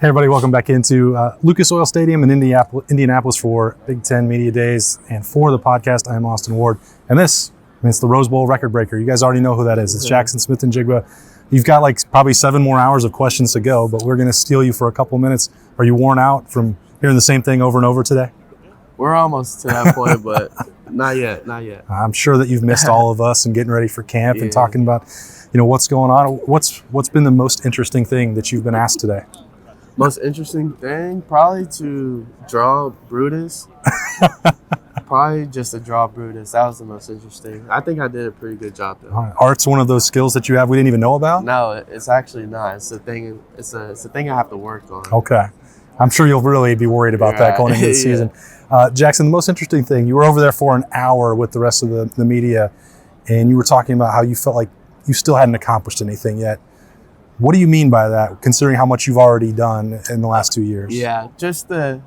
Hey everybody, welcome back into Lucas Oil Stadium in Indianapolis for Big Ten Media Days. And for the podcast, I'm Austin Ward. And this, it's the Rose Bowl record breaker. You guys already know who that is. It's Jaxon Smith-Njigba. You've got probably 7 more hours of questions to go, but we're going to steal you for a couple minutes. Are you worn out from hearing the same thing over and over today? We're almost to that point, but not yet. I'm sure that you've missed all of us and getting ready for camp and talking about, what's going on. What's been the most interesting thing that you've been asked today? Most interesting thing, probably to draw Brutus. Probably just to draw Brutus. That was the most interesting. I think I did a pretty good job though. Art's one of those skills that you have we didn't even know about? No, it's actually not. It's a thing. It's a thing I have to work on. Okay, I'm sure you'll really be worried about that going into the season. Jaxon, the most interesting thing, you were over there for an hour with the rest of the media, and you were talking about how you felt like you still hadn't accomplished anything yet. What do you mean by that, considering how much you've already done in the last 2 years? Yeah, just the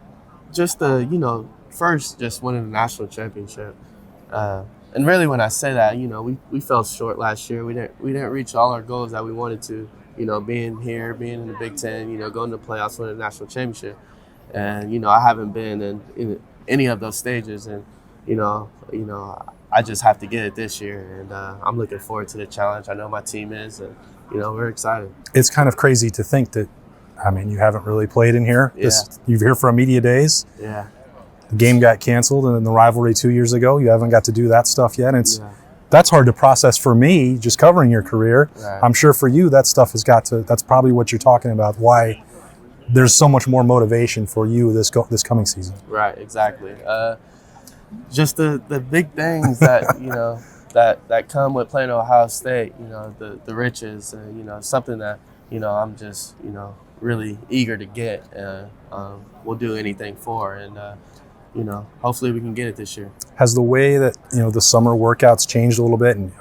first just winning the national championship. And really when I say that, we fell short last year. We didn't reach all our goals that we wanted to, being here, being in the Big Ten, going to the playoffs, winning the national championship. And, I haven't been in any of those stages. And, I just have to get it this year. And I'm looking forward to the challenge. I know my team is, and, we're excited. It's kind of crazy to think that, you haven't really played in here. Yeah. You're here for a media days. Yeah. The game got canceled and then the rivalry 2 years ago. You haven't got to do that stuff yet. And that's hard to process for me, just covering your career. Right. I'm sure for you, that stuff that's probably what you're talking about, why there's so much more motivation for you this coming season. Right, exactly. Just the big things that, that come with playing Ohio State, the riches, and, something that, I'm just, really eager to get. We'll do anything for, and, hopefully we can get it this year. Has the way that, the summer workouts changed a little bit? And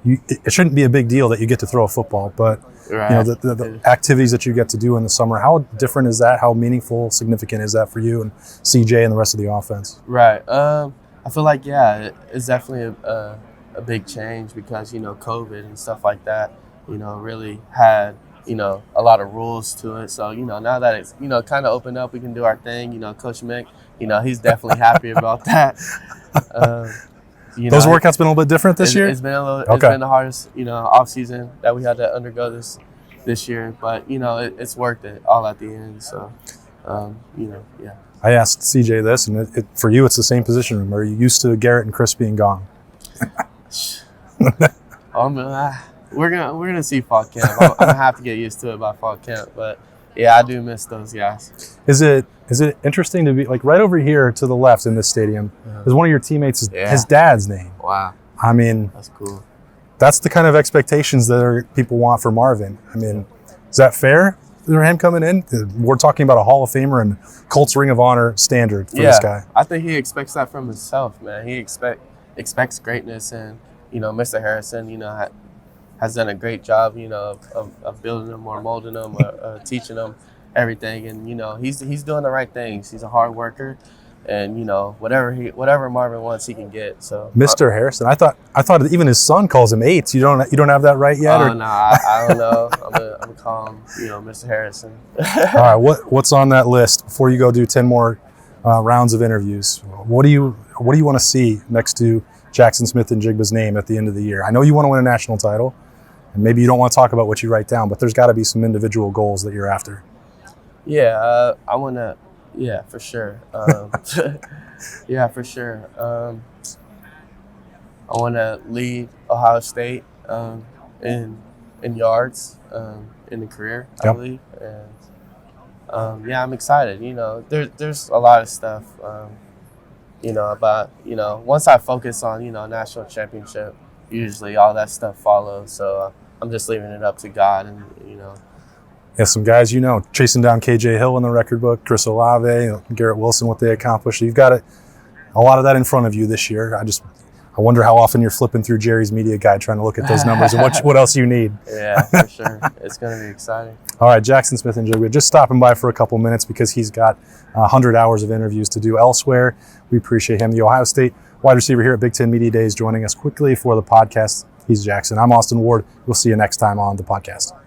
it shouldn't be a big deal that you get to throw a football, but, the activities that you get to do in the summer, how different is that? How meaningful, significant is that for you and CJ and the rest of the offense? Right. I feel like, it's definitely a big change because, COVID and stuff like that, really had, a lot of rules to it. So, now that it's, kind of opened up, we can do our thing. Coach Mick, he's definitely happy about that. Those workouts been a little bit different this year? It's been a little. It's been the hardest, off season that we had to undergo this year. But, it's worth it all at the end. So, yeah. I asked CJ this, and for you, it's the same position room. Are you used to Garrett and Chris being gone? We're gonna see fall camp. I'm gonna have to get used to it by fall camp, but yeah, I do miss those guys. Is it interesting to be right over here to the left in this stadium? Is one of your teammates his dad's name? Wow, that's cool. That's the kind of expectations that people want for Marvin. Is that fair for him coming in? We're talking about a Hall of Famer and Colts Ring of Honor standard for this guy. I think he expects that from himself, man. He expects greatness, and Mr. Harrison, has done a great job, of building them or molding them or teaching them everything. And, he's doing the right things. He's a hard worker, and, whatever Marvin wants, he can get. So Mr. Harrison, I thought even his son calls him Eights. You don't have that right yet? No, I don't know. I'm gonna call him, Mr. Harrison. All right, what's on that list before you go do 10 more rounds of interviews? What do you want to see next to Jaxon Smith-Njigba's name at the end of the year? I know you want to win a national title, and maybe you don't want to talk about what you write down, but there's got to be some individual goals that you're after. Yeah, I want to. Yeah, for sure. Yeah, for sure. I want to lead Ohio State in yards in the career, I believe. And I'm excited. There's a lot of stuff. About once I focus on national championship, usually all that stuff follows. So I'm just leaving it up to God, and Yeah, some guys chasing down KJ Hill in the record book, Chris Olave, Garrett Wilson, what they accomplished. You've got a lot of that in front of you this year. I wonder how often you're flipping through Jerry's media guide trying to look at those numbers and what else you need. Yeah, for sure. It's going to be exciting. All right, Jaxon Smith-Njigba, just stopping by for a couple minutes because he's got 100 hours of interviews to do elsewhere. We appreciate him. The Ohio State wide receiver here at Big Ten Media Days joining us quickly for the podcast. He's Jaxon. I'm Austin Ward. We'll see you next time on the podcast.